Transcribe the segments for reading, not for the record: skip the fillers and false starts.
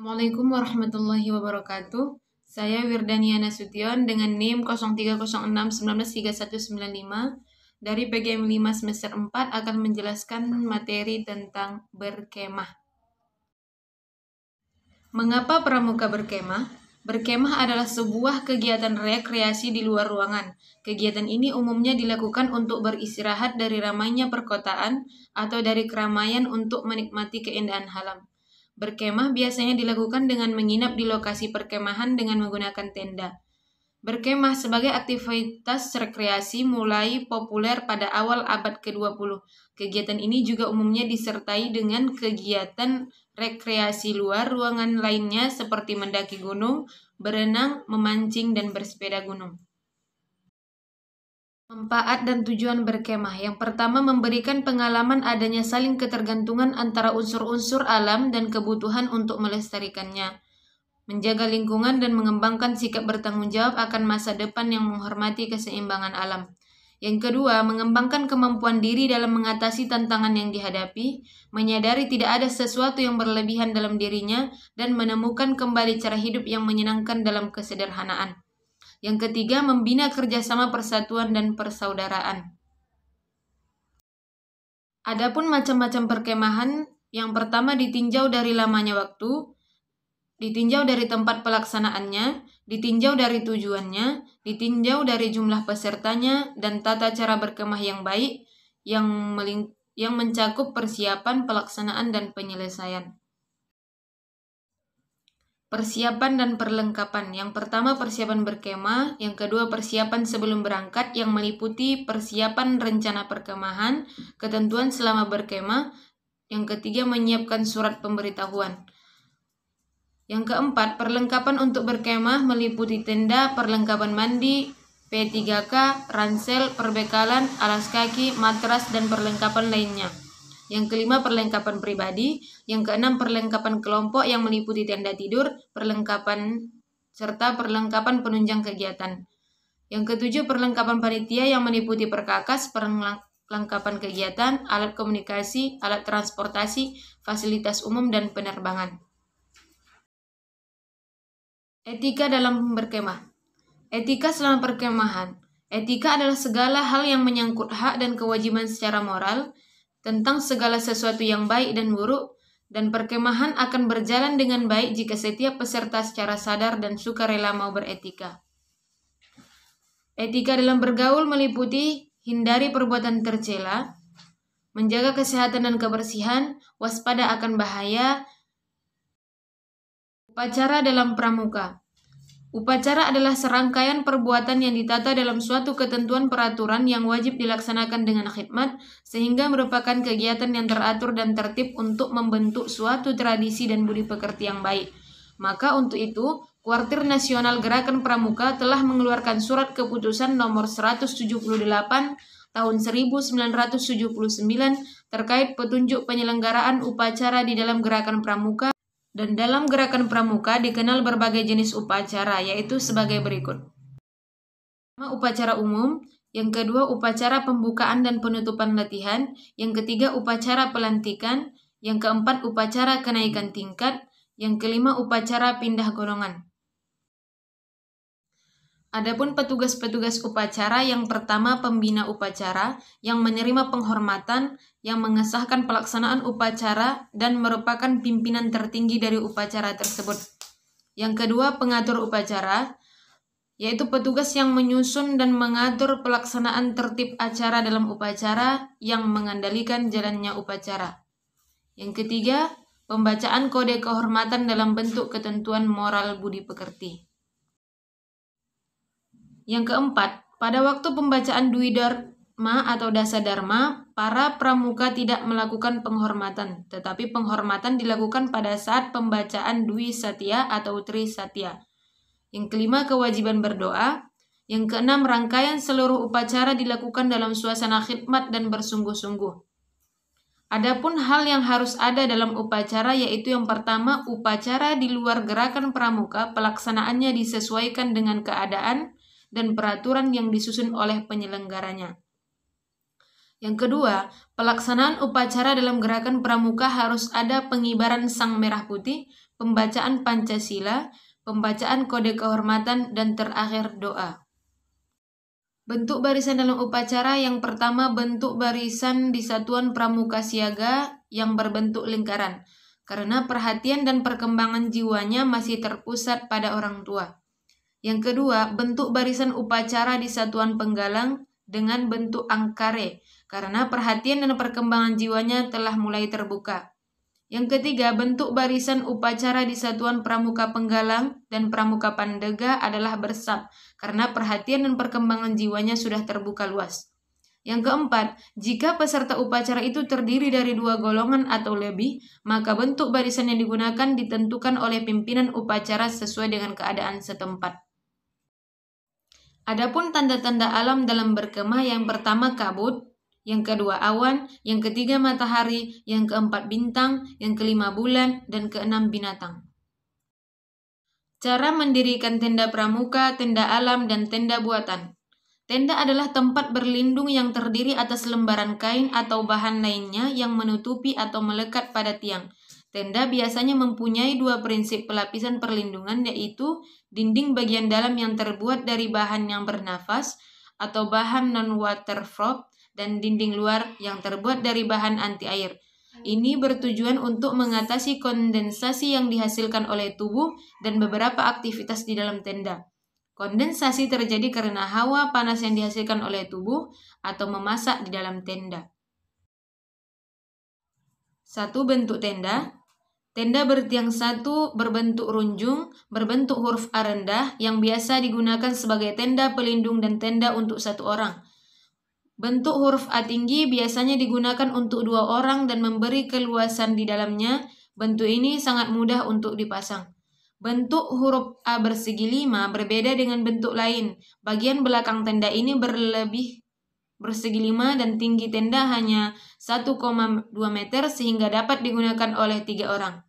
Assalamualaikum warahmatullahi wabarakatuh. Saya Wirdania Nasution dengan NIM 0306193195 dari PGM 5 semester 4 akan menjelaskan materi tentang berkemah. Mengapa pramuka berkemah? Berkemah adalah sebuah kegiatan rekreasi di luar ruangan. Kegiatan ini umumnya dilakukan untuk beristirahat dari ramainya perkotaan atau dari keramaian untuk menikmati keindahan alam. Berkemah biasanya dilakukan dengan menginap di lokasi perkemahan dengan menggunakan tenda. Berkemah sebagai aktivitas rekreasi mulai populer pada awal abad ke-20. Kegiatan ini juga umumnya disertai dengan kegiatan rekreasi luar ruangan lainnya seperti mendaki gunung, berenang, memancing, dan bersepeda gunung. Manfaat dan tujuan berkemah. Yang pertama, memberikan pengalaman adanya saling ketergantungan antara unsur-unsur alam dan kebutuhan untuk melestarikannya. Menjaga lingkungan dan mengembangkan sikap bertanggung jawab akan masa depan yang menghormati keseimbangan alam. Yang kedua, mengembangkan kemampuan diri dalam mengatasi tantangan yang dihadapi, menyadari tidak ada sesuatu yang berlebihan dalam dirinya, dan menemukan kembali cara hidup yang menyenangkan dalam kesederhanaan. Yang ketiga, membina kerjasama persatuan dan persaudaraan. Adapun macam-macam perkemahan, yang pertama ditinjau dari lamanya waktu, ditinjau dari tempat pelaksanaannya, ditinjau dari tujuannya, ditinjau dari jumlah pesertanya, dan tata cara berkemah yang baik yang mencakup persiapan, pelaksanaan, dan penyelesaian. Persiapan dan perlengkapan. Yang pertama persiapan berkemah, yang kedua persiapan sebelum berangkat yang meliputi persiapan rencana perkemahan, ketentuan selama berkemah, yang ketiga menyiapkan surat pemberitahuan. Yang keempat, perlengkapan untuk berkemah meliputi tenda, perlengkapan mandi, P3K, ransel, perbekalan, alas kaki, matras, dan perlengkapan lainnya. Yang kelima, perlengkapan pribadi. Yang keenam, perlengkapan kelompok yang meliputi tenda tidur, serta perlengkapan penunjang kegiatan. Yang ketujuh, perlengkapan panitia yang meliputi perkakas, perlengkapan kegiatan, alat komunikasi, alat transportasi, fasilitas umum, dan penerbangan. Etika dalam berkemah. Etika selama perkemahan. Etika adalah segala hal yang menyangkut hak dan kewajiban secara moral, tentang segala sesuatu yang baik dan buruk, dan perkemahan akan berjalan dengan baik jika setiap peserta secara sadar dan sukarela mau beretika. Etika dalam bergaul meliputi hindari perbuatan tercela, menjaga kesehatan dan kebersihan, waspada akan bahaya. Upacara dalam pramuka. Upacara adalah serangkaian perbuatan yang ditata dalam suatu ketentuan peraturan yang wajib dilaksanakan dengan khidmat, sehingga merupakan kegiatan yang teratur dan tertib untuk membentuk suatu tradisi dan budi pekerti yang baik. Maka untuk itu, Kuartir Nasional Gerakan Pramuka telah mengeluarkan surat keputusan nomor 178 tahun 1979 terkait petunjuk penyelenggaraan upacara di dalam Gerakan Pramuka. Dan dalam Gerakan Pramuka dikenal berbagai jenis upacara, yaitu sebagai berikut. Pertama, upacara umum. Yang kedua, upacara pembukaan dan penutupan latihan. Yang ketiga, upacara pelantikan. Yang keempat, upacara kenaikan tingkat. Yang kelima, upacara pindah golongan. Adapun petugas-petugas upacara, yang pertama pembina upacara yang menerima penghormatan, yang mengesahkan pelaksanaan upacara dan merupakan pimpinan tertinggi dari upacara tersebut. Yang kedua, pengatur upacara, yaitu petugas yang menyusun dan mengatur pelaksanaan tertib acara dalam upacara yang mengendalikan jalannya upacara. Yang ketiga, pembacaan kode kehormatan dalam bentuk ketentuan moral budi pekerti. Yang keempat, pada waktu pembacaan Dwi Dharma atau Dasa Dharma, para pramuka tidak melakukan penghormatan, tetapi penghormatan dilakukan pada saat pembacaan Dwi Satya atau Tri Satya. Yang kelima, kewajiban berdoa. Yang keenam, rangkaian seluruh upacara dilakukan dalam suasana khidmat dan bersungguh-sungguh. Adapun hal yang harus ada dalam upacara yaitu yang pertama, upacara di luar gerakan pramuka pelaksanaannya disesuaikan dengan keadaan dan peraturan yang disusun oleh penyelenggaranya. Yang kedua, pelaksanaan upacara dalam gerakan pramuka harus ada pengibaran sang merah putih, pembacaan Pancasila, pembacaan kode kehormatan, dan terakhir doa. Bentuk barisan dalam upacara yang pertama, bentuk barisan di satuan pramuka siaga yang berbentuk lingkaran, karena perhatian dan perkembangan jiwanya masih terpusat pada orang tua. Yang kedua, bentuk barisan upacara di satuan penggalang dengan bentuk angkare, karena perhatian dan perkembangan jiwanya telah mulai terbuka. Yang ketiga, bentuk barisan upacara di satuan pramuka penggalang dan pramuka pandega adalah bersab, karena perhatian dan perkembangan jiwanya sudah terbuka luas. Yang keempat, jika peserta upacara itu terdiri dari 2 golongan atau lebih, maka bentuk barisan yang digunakan ditentukan oleh pimpinan upacara sesuai dengan keadaan setempat. Adapun tanda-tanda alam dalam berkemah, yang pertama kabut, yang kedua awan, yang ketiga matahari, yang keempat bintang, yang kelima bulan, dan keenam binatang. Cara mendirikan tenda pramuka, tenda alam, dan tenda buatan. Tenda adalah tempat berlindung yang terdiri atas lembaran kain atau bahan lainnya yang menutupi atau melekat pada tiang. Tenda biasanya mempunyai 2 prinsip pelapisan perlindungan, yaitu dinding bagian dalam yang terbuat dari bahan yang bernafas atau bahan non-waterproof, dan dinding luar yang terbuat dari bahan anti air. Ini bertujuan untuk mengatasi kondensasi yang dihasilkan oleh tubuh dan beberapa aktivitas di dalam tenda. Kondensasi terjadi karena hawa panas yang dihasilkan oleh tubuh atau memasak di dalam tenda. 1. Bentuk tenda. Tenda bertiang 1 berbentuk runjung, berbentuk huruf A rendah yang biasa digunakan sebagai tenda pelindung dan tenda untuk 1 orang. Bentuk huruf A tinggi biasanya digunakan untuk 2 orang dan memberi keluasan di dalamnya. Bentuk ini sangat mudah untuk dipasang. Bentuk huruf A bersegi 5 berbeda dengan bentuk lain. Bagian belakang tenda ini berlebih bersegi 5 dan tinggi tenda hanya 1,2 meter sehingga dapat digunakan oleh 3 orang.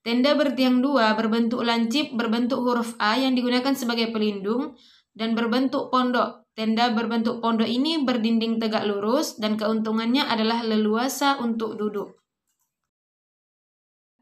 Tenda bertiang 2 berbentuk lancip berbentuk huruf A yang digunakan sebagai pelindung dan berbentuk pondok. Tenda berbentuk pondok ini berdinding tegak lurus dan keuntungannya adalah leluasa untuk duduk.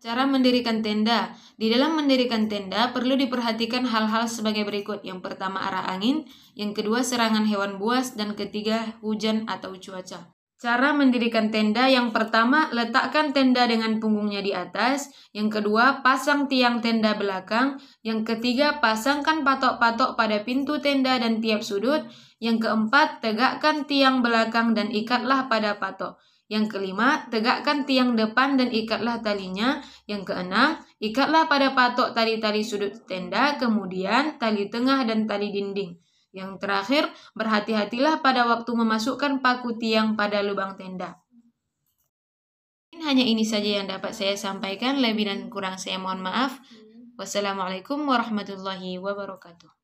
Cara mendirikan tenda. Di dalam mendirikan tenda perlu diperhatikan hal-hal sebagai berikut. Yang pertama, arah angin. Yang kedua, serangan hewan buas. Dan ketiga, hujan atau cuaca. Cara mendirikan tenda. Yang pertama, letakkan tenda dengan punggungnya di atas. Yang kedua, pasang tiang tenda belakang. Yang ketiga, pasangkan patok-patok pada pintu tenda dan tiap sudut. Yang keempat, tegakkan tiang belakang dan ikatlah pada patok. Yang kelima, tegakkan tiang depan dan ikatlah talinya. Yang keenam, ikatlah pada patok tali-tali sudut tenda, kemudian tali tengah dan tali dinding. Yang terakhir, berhati-hatilah pada waktu memasukkan paku tiang pada lubang tenda. Hanya ini saja yang dapat saya sampaikan, lebih dan kurang saya mohon maaf. Wassalamualaikum warahmatullahi wabarakatuh.